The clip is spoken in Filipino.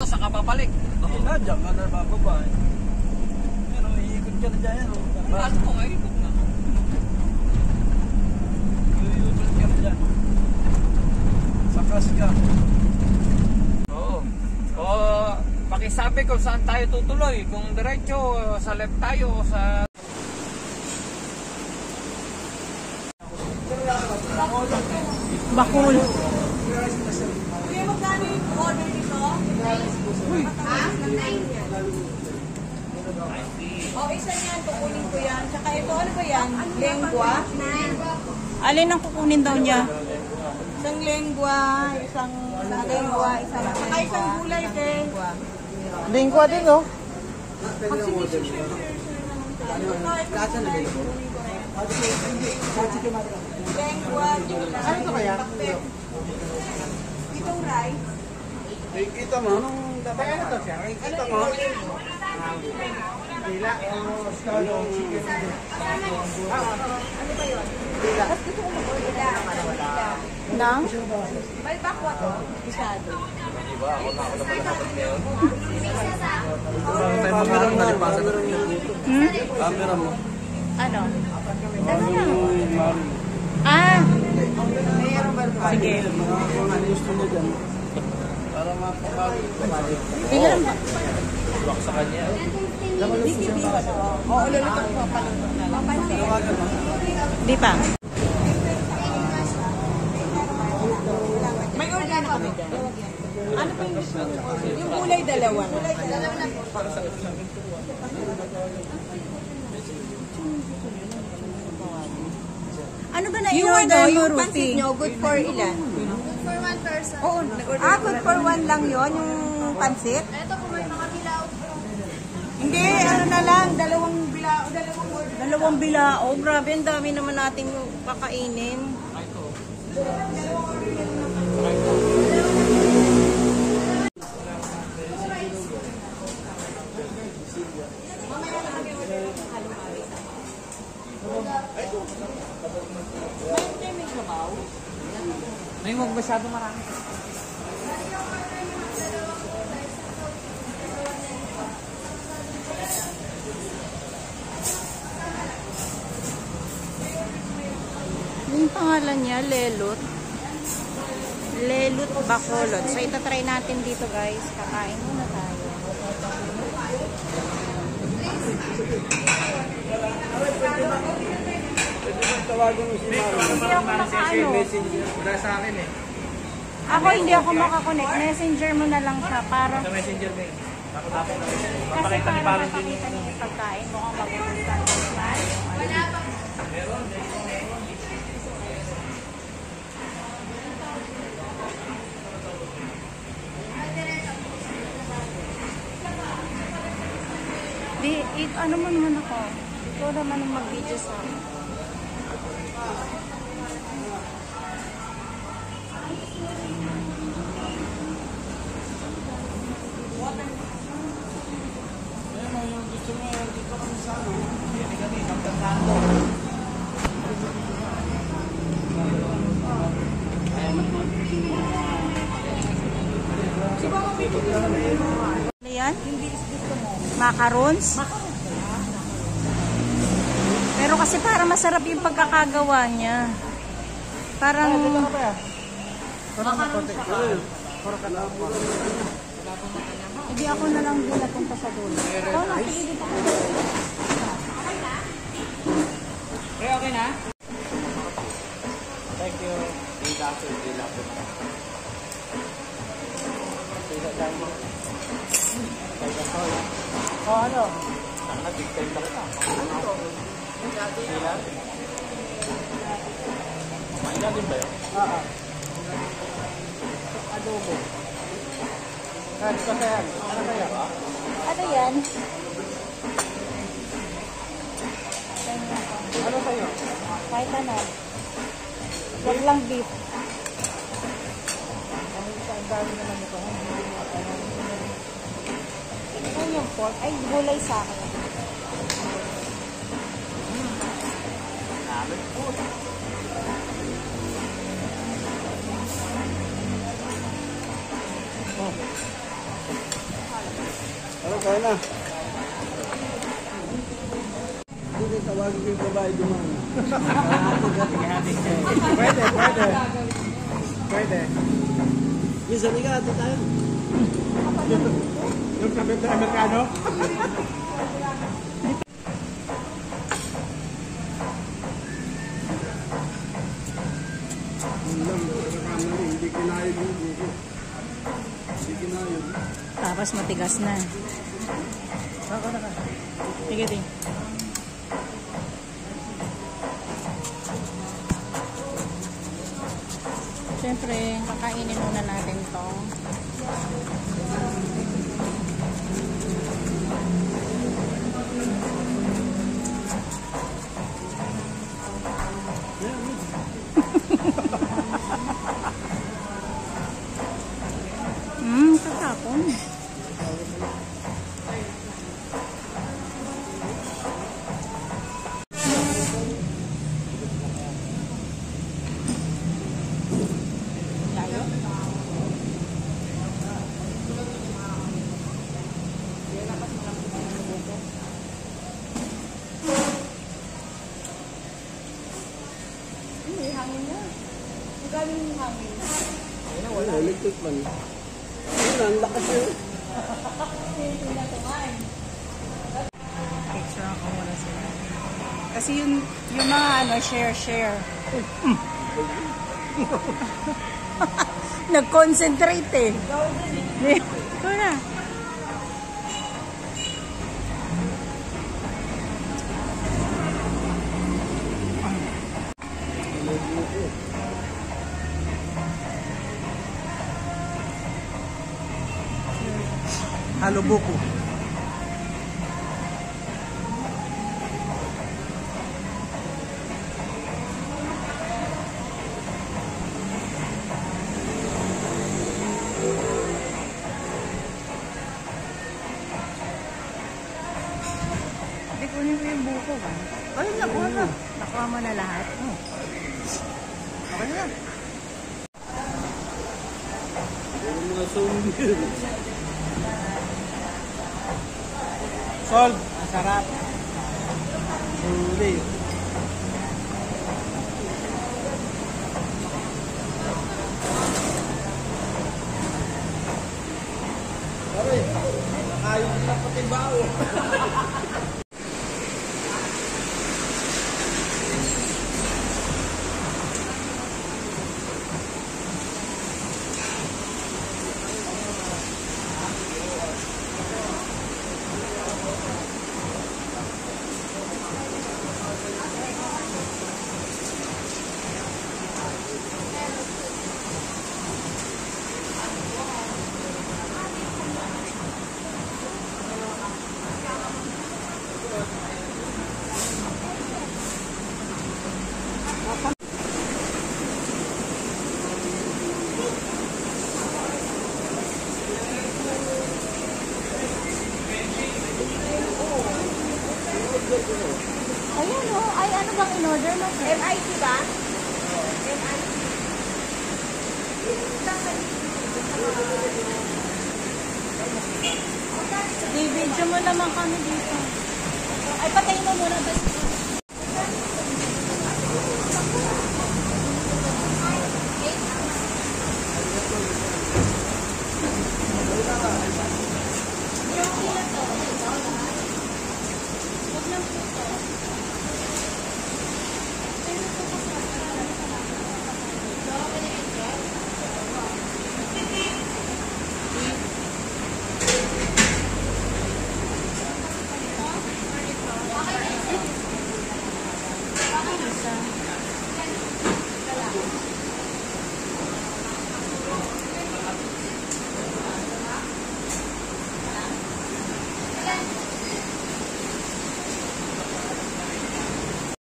saka papalik. Diyan ka na bababa eh. Pero iikot ka na dyan. Ano ko, ay ikot na. Iikot ka na dyan. Sakas ka. Oo. O, pakisabi kung saan tayo tutuloy. Kung diretso, sa left tayo o sa... Bakul. Kuya, magkano yung order dito? Mataas na 9 yan. O, isa yan. Kukunin ko yan. Tsaka ito, ano ba yan? Lengua? Alin ang kukunin daw niya? Isang lengua, isang lengua, isang saka isang gulay din. Lingkwa din, oh. Lengua, gulay. Ano ito kaya? Itong rice. Kita mo, anong dapat na ito siya? Kita mo. Dila o scalong chicken. Ano ba yun? Dila. Mas gusto ko mag-order dila. Nang? Balbakwa to. Bisado. Diba? Ako na malahat ngayon. Camera mo nalipasa na rin. Camera mo. Ano? Ah! Sige. Ano gusto mo dyan? Para mapapagod. Ilan ba? Bak sa kanya. Oo, lulutok ko. Palutok na lang. Di pa. May order na kami dyan. Ano pa yung gusto mo? Yung gulay dalawa na. Ano ba na Yung in-order mo, yung Ruthie? pansit nyo, good for ilan? For one person. Oo, good for one lang yon yung pansit? Ito kung may mga bilao. Hindi, ano na lang, dalawang bilao, dalawang order. Dalawang bilao. Grabe, ang dami naman nating kakainin. May huwag masyado marami. Yung pangalan niya, Lelut. Lelut Bacolod. So, itatry natin dito, guys. Kakain muna tayo. Hindi ako makaano. Wala sa akin eh. Ako hindi ako makakonect. Messenger mo na lang siya para... Sa messenger mo eh. Tapos na rin. Kasi para makakita niya yung pagkain. Mukhang mapupuntan. Wala pa. Ano mo naman ako? Ikaw naman ang mag-video sa akin. Ano yan? Macarons? Pero kasi para masarap yung pagkakagawa niya. Parang... Hindi ako na lang din napunta sa dulo. Oo na, sige dito. Okay na? Thank you. Oh, ano? Nag-extend ka kita. Ano to? Mahina din ba yun? Oo. Adobo. Ano kaya? Ano kaya? Ano yan? Ano sa'yo? Kahit ano. Huwag lang beef. Ang dami naman ito. Ano yung pork? Ay, gulay sa akin. Kaya na. Hindi, tawagin ko yung babae dumaan. Pwede. Pwede. Minsan nga, ito tayo. Yung kapit na Amerikano? Hindi kinayod yung buko. Hindi kinayod. Tapos matigas na. Sige din. Siyempre, kakainin muna natin to. Tatapon. Wala, electric man. Ayun, ang lakas yun. Picture ako muna sila. Kasi yung mga share. Nag-concentrate eh. Ito na. Halo buko. Hindi kunin ko yung buko ba? Ayun, nakuha na. Nakuha mo na lahat. Okay na. Yung mga zombie. Sol, ang sarap. Sulit. Aray, ayos na pati bao. Ayun o. Ay, ano bang in-order mo? MIT ba? Di-video mo naman kami dito. Ay, patayin mo muna.